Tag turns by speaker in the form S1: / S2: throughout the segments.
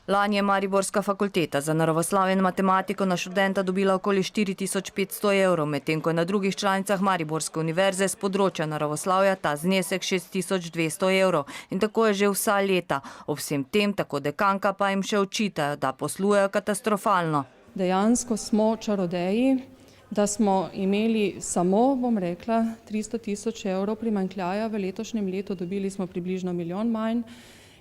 S1: Lani je mariborska fakulteta za naravoslovje in matematiko na študenta dobila okoli 4500 evrov, medtem ko je na drugih članicah Mariborske univerze z področja naravoslovja ta znesek 6200 evrov. In tako je že vsa leta. Ob vsem tem tako dekanka pa jim še očitajo, da poslujejo katastrofalno.
S2: Dejansko smo čarodeji, da smo imeli samo, bom rekla, 300 000 evrov primanjkljaja v letošnjem letu, dobili smo približno milijon manj.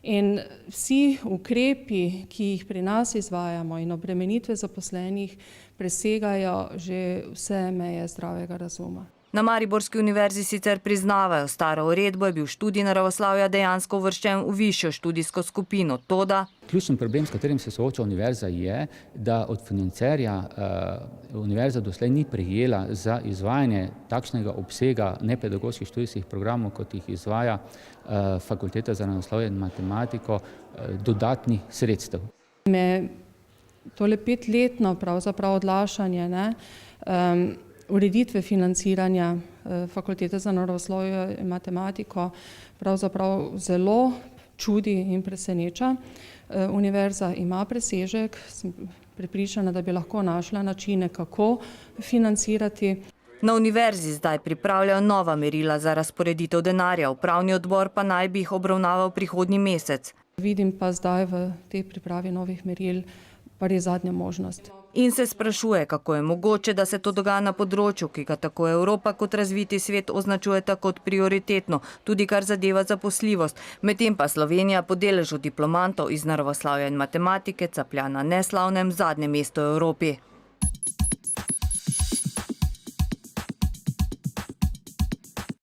S2: In vsi ukrepi, ki jih pri nas izvajamo in obremenitve zaposlenih presegajo že vse meje zdravega razuma.
S1: Na Mariborski univerzi sicer priznavajo, staro uredbo je bil študij naravoslovja dejansko uvrščen v višjo študijsko skupino. Toda
S3: ključen problem, s katerim se sooča univerza, je, da od financerja univerza doslej ni prejela za izvajanje takšnega obsega nepedagoških študijskih programov, kot jih izvaja Fakulteta za naravoslovje in matematiko, dodatnih sredstev.
S2: Tole 5-letno pravzaprav odlašanje ureditve financiranja Fakultete za naravoslovje in matematiko pravzaprav zelo čudi in preseneča. Univerza ima presežek, sem prepričana, da bi lahko našla načine, kako financirati.
S1: Na univerzi zdaj pripravljajo nova merila za razporeditev denarja, upravni odbor pa naj bi jih obravnaval prihodnji mesec.
S2: Vidim pa zdaj v tej pripravi novih meril pa res zadnja možnost.
S1: In se sprašuje, kako je mogoče, da se to dogaja na področju, ki ga tako Evropa kot razviti svet označujeta kot prioritetno, tudi kar zadeva zaposljivost. Medtem pa Slovenija po deležu diplomantov iz naravoslovja in matematike caplja na neslavnem zadnjem mestu v Evropi.